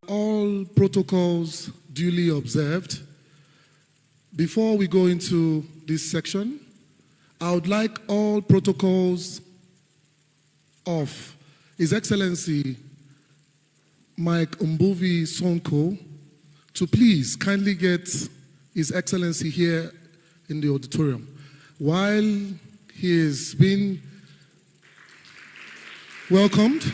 All protocols duly observed. Before we go into this section, I would like all protocols of His Excellency Mike Mbuvi Sonko to please kindly get His Excellency here in the auditorium. While he is being welcomed,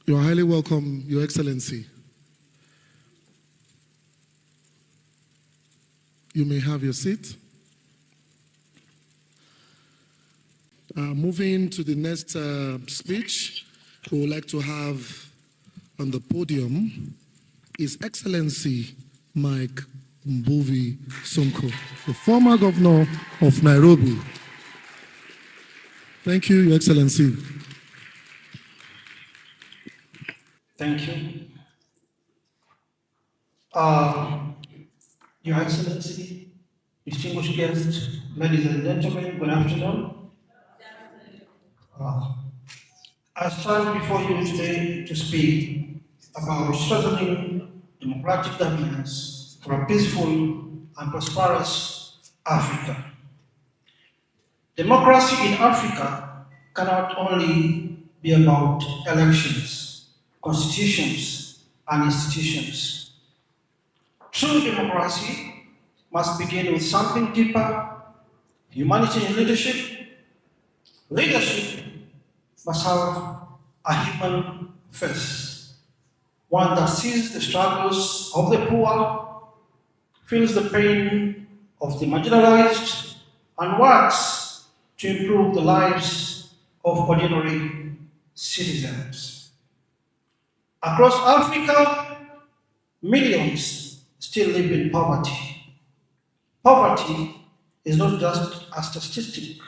you are highly welcome, Your Excellency. You may have your seat. Moving to the next speech, we would like to have on the podium His Excellency Mike Mbuvi Sonko, the former governor of Nairobi. Thank you, Your Excellency. Thank you. Your Excellency, distinguished guests, ladies and gentlemen, good afternoon. I stand before you today to speak about strengthening democratic governance for a peaceful and prosperous Africa. Democracy in Africa cannot only be about elections, constitutions, and institutions. True democracy must begin with something deeper: humanity in leadership. Leadership must have a human face, one that sees the struggles of the poor, feels the pain of the marginalized, and works to improve the lives of ordinary citizens. Across Africa, millions still live in poverty. Poverty is not just a statistic,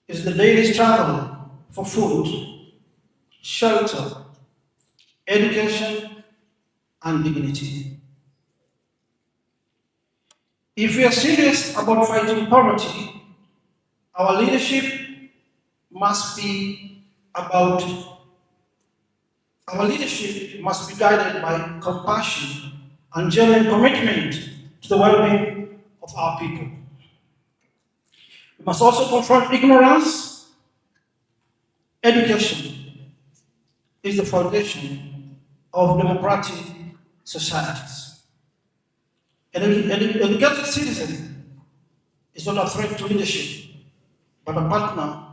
it's the daily struggle for food, shelter, education, and dignity. If we are serious about fighting poverty, our leadership must be guided by compassion and genuine commitment to the well-being of our people. We must also confront ignorance. Education is the foundation of democratic societies. An educated citizen is not a threat to leadership, but a partner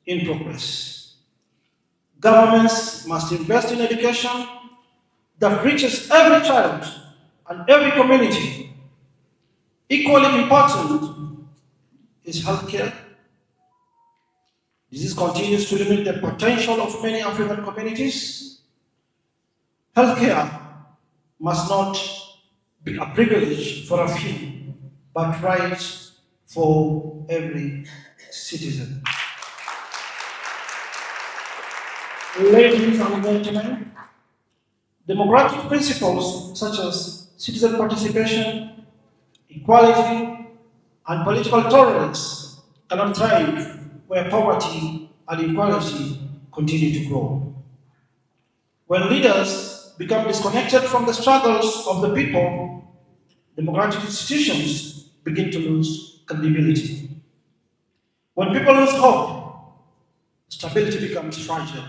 in progress. Governments must invest in education that reaches every child and every community. Equally important is healthcare. Disease continues to limit the potential of many African communities. Healthcare must not be a privilege for a few, but right for every citizen. Ladies and gentlemen, democratic principles such as citizen participation, equality, and political tolerance cannot thrive where poverty and inequality continue to grow. When leaders become disconnected from the struggles of the people, democratic institutions begin to lose credibility. When people lose hope, stability becomes fragile.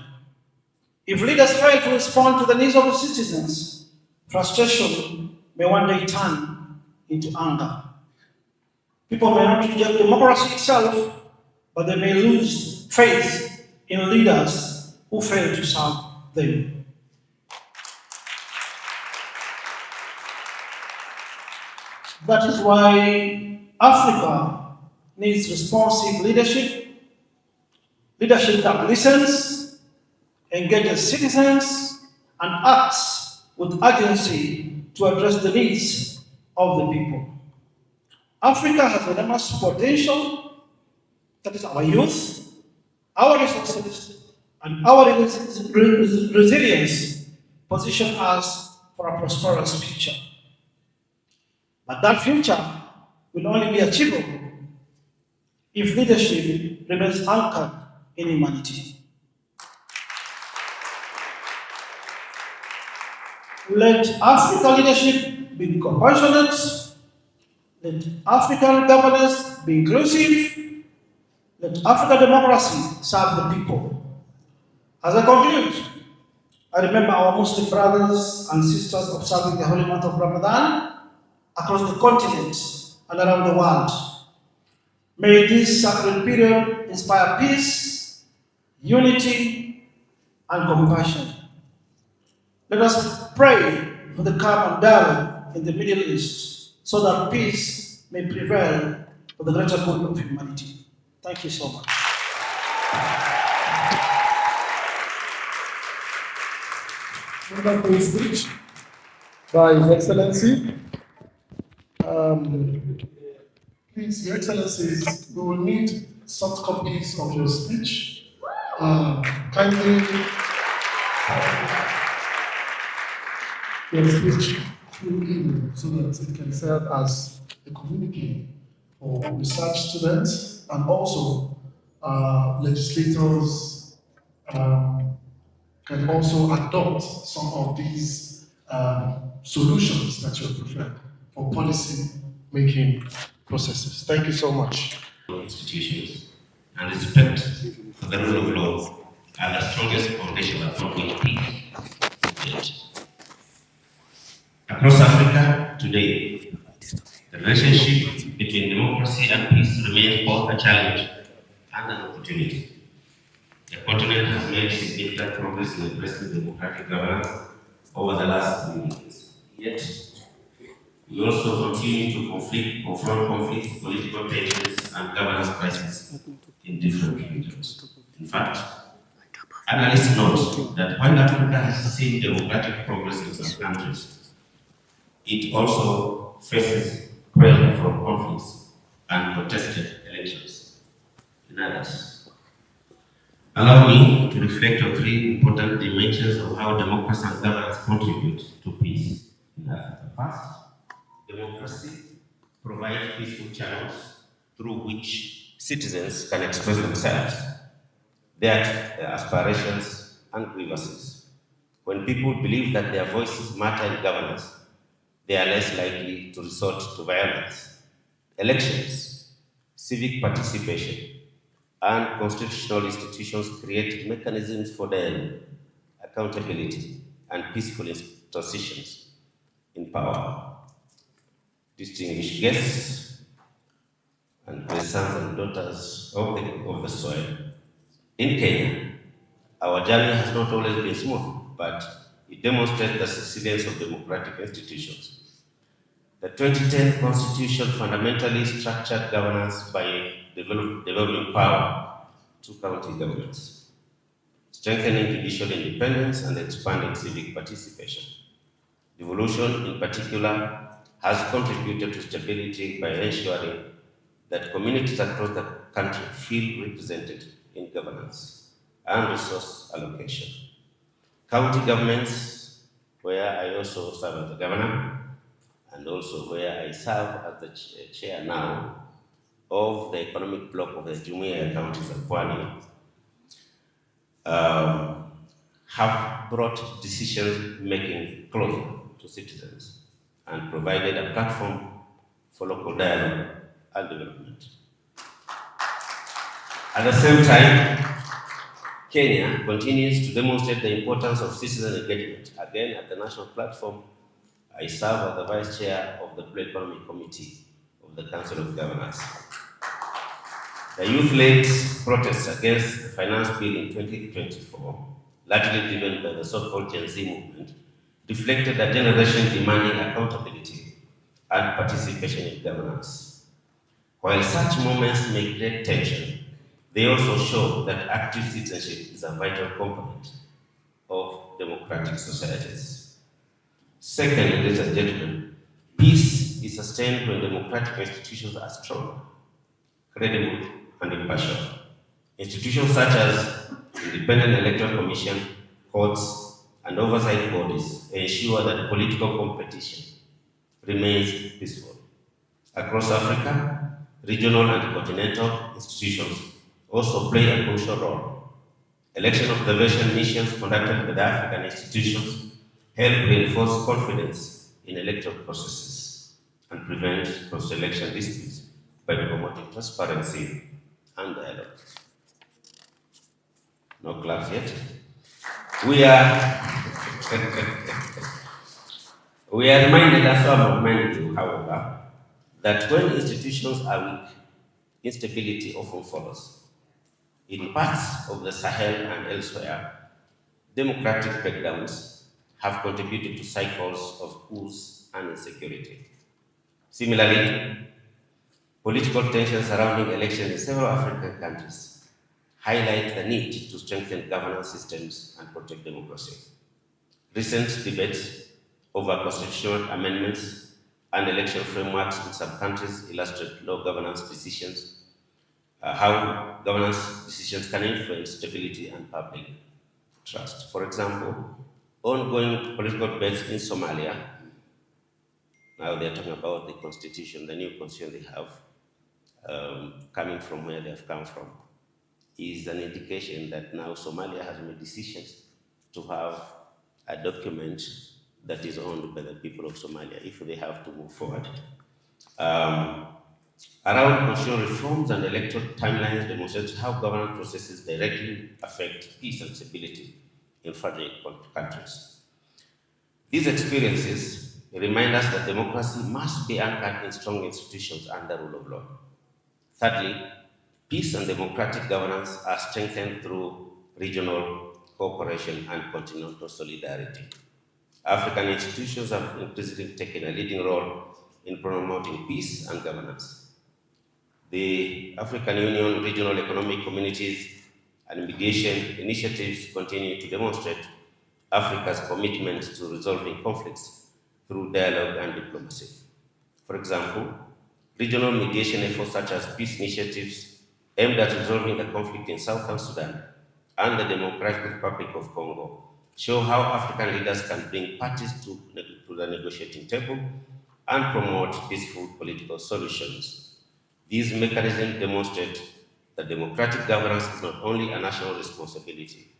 If leaders fail to respond to the needs of the citizens, frustration may one day turn into anger. People may not reject democracy itself, but they may lose faith in leaders who fail to serve them. That is why Africa needs responsive leadership that listens, engages citizens, and acts with urgency to address the needs of the people. Africa has enormous potential. That is our youth, our resources, and our resilience position us for a prosperous future. But that future will only be achievable if leadership remains anchored in humanity. Let African leadership be compassionate. Let African governance be inclusive. Let African democracy serve the people. As I conclude, I remember our Muslim brothers and sisters observing the holy month of Ramadan across the continent and around the world. May this sacred period inspire peace, unity, and compassion. Let us pray for the calm and dialogue in the Middle East so that peace may prevail for the greater good of humanity. Thank you so much. Wonderful speech by His Excellency. Please, Your Excellencies, we will need soft copies of your speech. Kindly your speech through email so that it can serve as a communique for research students and also legislators can also adopt some of these solutions that you have preferred for policy making processes. Thank you so much. Institutions and respect for the rule of law are the strongest foundation upon which peace is built. Across Africa today, the relationship between democracy and peace remains both a challenge and an opportunity. The continent has made significant progress in addressing democratic governance over the last 3 years. Yet, we also continue to confront conflicts, political tensions, and governance crises in different regions. In fact, analysts note that while Africa has seen democratic progress in some countries, it also faces pressure from conflicts and contested elections in others. Allow me to reflect on 3 important dimensions of how democracy and governance contribute to peace in Africa. First, democracy provides peaceful channels through which citizens can express themselves, their aspirations, and grievances. When people believe that their voices matter in governance, they are less likely to resort to violence. Elections, civic participation, and constitutional institutions create mechanisms for dialogue, accountability, and peaceful transitions in power. Distinguished guests and the sons and daughters of the soil. In Kenya, our journey has not always been smooth, but it demonstrates the resilience of democratic institutions. The 2010 Constitution fundamentally structured governance by developing power to county governments, strengthening judicial independence and expanding civic participation. Devolution, in particular, has contributed to stability by ensuring that communities across the country feel represented in governance and resource allocation. County governments, where I also serve as the governor, and also where I serve as the chair now of the economic bloc of the Jumuiya counties of Pwani, have brought decision-making closer to citizens and provided a platform for local dialogue and development. At the same time, Kenya continues to demonstrate the importance of citizen engagement. Again, at the national platform, I serve as the vice chair of the Blue Economic Committee of the Council of Governors. The youth-led protests against the finance bill in 2024, largely driven by the so-called Gen Z movement, reflected a generation demanding accountability and participation in governance. While such moments may create tension, they also show that active citizenship is a vital component of democratic societies. Second, ladies and gentlemen, peace is sustained when democratic institutions are strong, credible, and impartial. Institutions such as independent electoral commission, courts, and oversight bodies ensure that political competition remains peaceful. Across Africa, regional and continental institutions also play a crucial role. Election observation missions conducted by the African institutions help reinforce confidence in electoral processes and prevent post-election disputes by promoting transparency and dialogue. No claps yet. We are we are reminded, as I'm reminding you, however, that when institutions are weak, instability often follows. In parts of the Sahel and elsewhere, democratic breakdowns have contributed to cycles of coups and insecurity. Similarly, political tensions surrounding elections in several African countries highlight the need to strengthen governance systems and protect democracy. Recent debates over constitutional amendments and election frameworks in some countries illustrate how governance decisions can influence stability and public trust. For example, ongoing political debates in Somalia, now they're talking about the constitution, the new constitution they have, coming from where they have come from, is an indication that now Somalia has made decisions to have a document that is owned by the people of Somalia if they have to move forward. Around constitutional reforms and electoral timelines demonstrate how governance processes directly affect peace and stability in fragile countries. These experiences remind us that democracy must be anchored in strong institutions and the rule of law. Thirdly, peace and democratic governance are strengthened through regional cooperation and continental solidarity. African institutions have increasingly taken a leading role in promoting peace and governance. The African Union regional economic communities and mediation initiatives continue to demonstrate Africa's commitment to resolving conflicts through dialogue and diplomacy. For example, regional mediation efforts such as peace initiatives aimed at resolving the conflict in Southern Sudan and the Democratic Republic of Congo show how African leaders can bring parties to the negotiating table and promote peaceful political solutions. These mechanisms demonstrate that democratic governance is not only a national responsibility,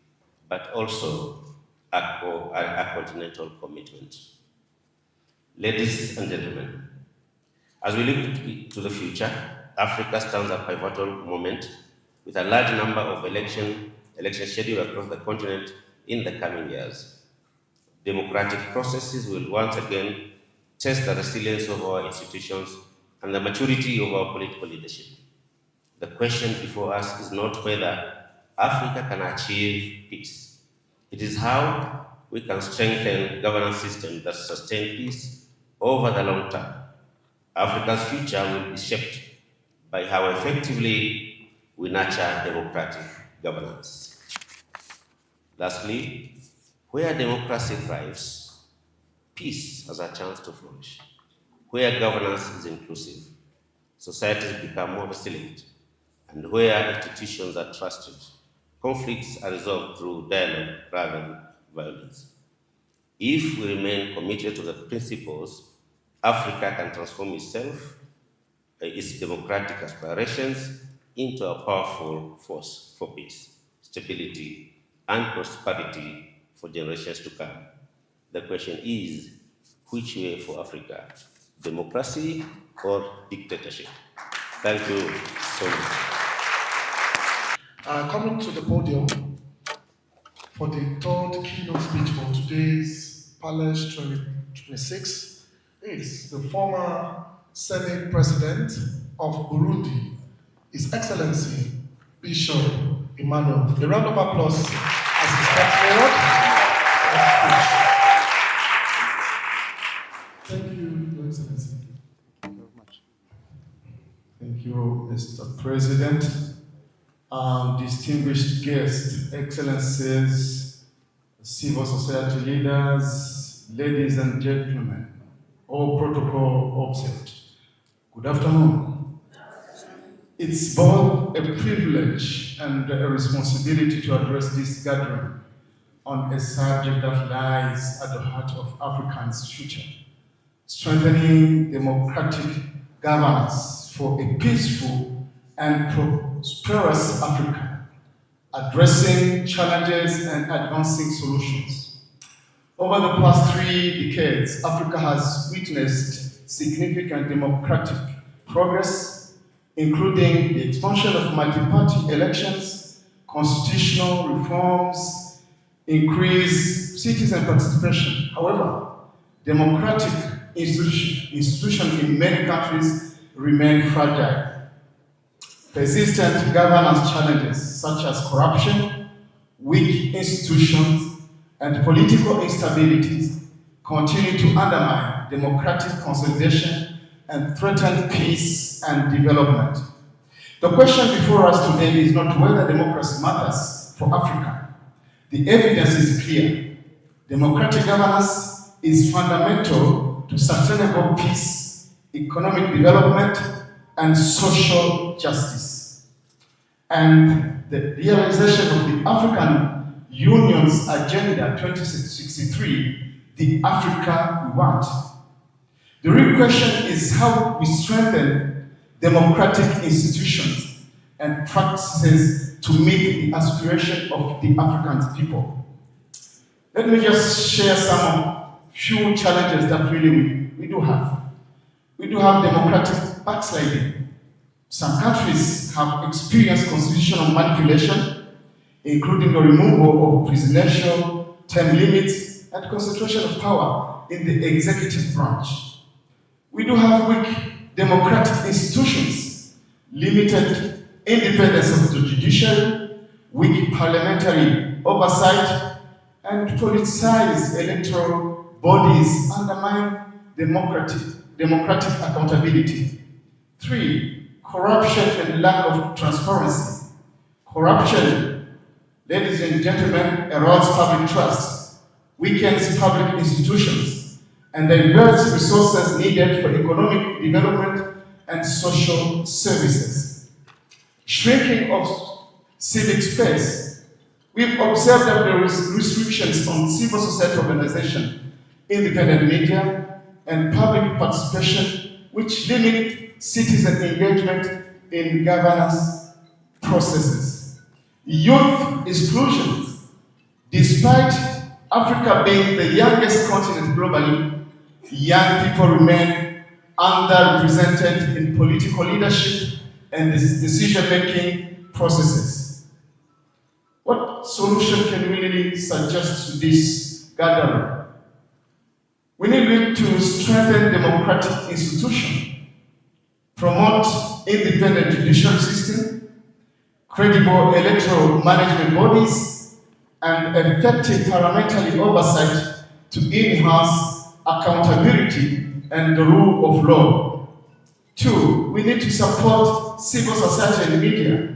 but also a continental commitment. Ladies and gentlemen, as we look to the future, Africa stands at a pivotal moment with a large number of elections scheduled across the continent in the coming years. Democratic processes will once again test the resilience of our institutions and the maturity of our political leadership. The question before us is not whether Africa can achieve peace. It is how we can strengthen governance systems that sustain peace over the long term. Africa's future will be shaped by how effectively we nurture democratic governance. Lastly, where democracy thrives, peace has a chance to flourish. Where governance is inclusive, societies become more resilient, and where institutions are trusted, conflicts are resolved through dialogue rather than violence. If we remain committed to the principles, Africa can transform its democratic aspirations, into a powerful force for peace, stability, and prosperity for generations to come. The question is, which way for Africa? Democracy or dictatorship? Thank you so much. Coming to the podium for the third keynote speech for today's Palace 2026 is the former Senate President of Burundi, His Excellency Bishop Emmanuel. A round of applause as he steps forward. Thank you, Your Excellency. Thank you very much. Thank you, Mr. President. Distinguished guests, excellencies, civil society leaders, ladies and gentlemen, all protocol observed. Good afternoon. It's both a privilege and a responsibility to address this gathering on a subject that lies at the heart of Africans' future: strengthening democratic governance for a peaceful and prosperous Africa, addressing challenges and advancing solutions. Over the past 3 decades, Africa has witnessed significant democratic progress, including the expansion of multi-party elections, constitutional reforms, increased citizen participation. However, democratic institutions in many countries remain fragile. Persistent governance challenges such as corruption, weak institutions, and political instabilities continue to undermine democratic consolidation and threaten peace and development. The question before us today is not whether democracy matters for Africa. The evidence is clear. Democratic governance is fundamental to sustainable peace, economic development, and social justice. And the realization of the African Union's Agenda 2063, the Africa we want. The real question is how we strengthen democratic institutions and practices to meet the aspiration of the African people. Let me just share few challenges that really we do have. We do have democratic backsliding. Some countries have experienced constitutional manipulation, including the removal of presidential term limits and concentration of power in the executive branch. We do have weak democratic institutions, limited independence of the judiciary, weak parliamentary oversight, and politicized electoral bodies undermine democratic accountability. 3, corruption and lack of transparency. Corruption, ladies and gentlemen, erodes public trust, weakens public institutions, and diverts resources needed for economic development and social services. Shrinking of civic space. We've observed that there is restrictions on civil society organization, independent media, and public participation, which limit citizen engagement in governance processes. Youth exclusion. Despite Africa being the youngest continent globally, young people remain underrepresented in political leadership and decision-making processes. What solution can we really suggest to this gathering? We need to strengthen democratic institutions, promote independent judicial system, credible electoral management bodies, and effective parliamentary oversight to enhance accountability and the rule of law. 2, we need to support civil society and media.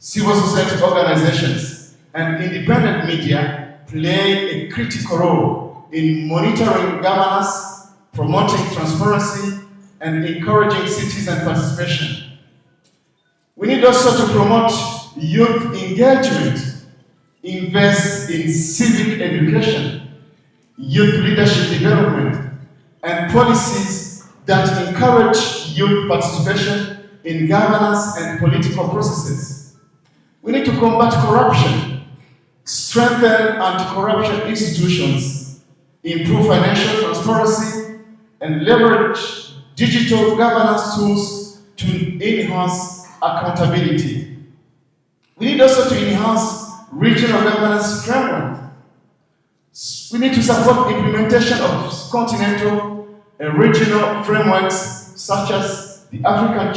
Civil society organizations and independent media play a critical role in monitoring governance, promoting transparency, and encouraging citizen participation. We need also to promote youth engagement, invest in civic education, youth leadership development, and policies that encourage youth participation in governance and political processes. We need to combat corruption, strengthen anti-corruption institutions, improve financial transparency, and leverage digital governance tools to enhance accountability. We need also to enhance regional governance framework. We need to support implementation of continental and regional frameworks such as the African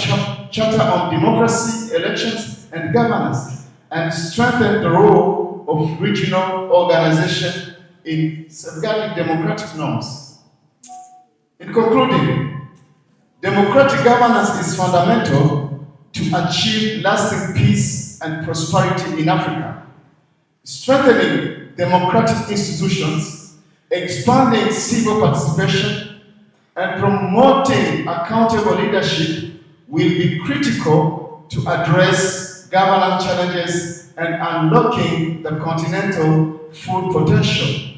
Charter on Democracy, Elections, and Governance, and strengthen the role of regional organization in safeguarding democratic norms. In concluding, democratic governance is fundamental to achieve lasting peace and prosperity in Africa. Strengthening democratic institutions, expanding civil participation, and promoting accountable leadership will be critical to address governance challenges and unlocking the continental full potential.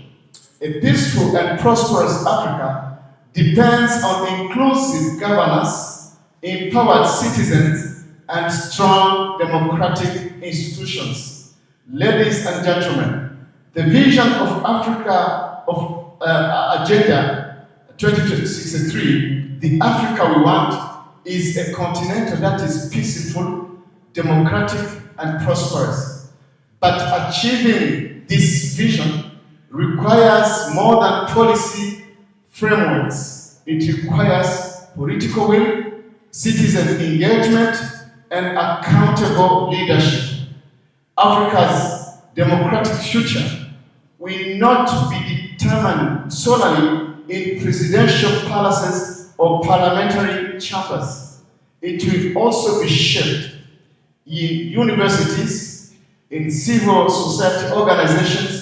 A peaceful and prosperous Africa depends on inclusive governance, empowered citizens, and strong democratic institutions. Ladies and gentlemen, the vision of Africa of Agenda 2063, the Africa we want, is a continent that is peaceful, democratic, and prosperous. But achieving this vision requires more than policy frameworks. It requires political will, citizen engagement, and accountable leadership. Africa's democratic future will not be determined solely in presidential palaces or parliamentary chambers. It will also be shaped in universities, in civil society organizations,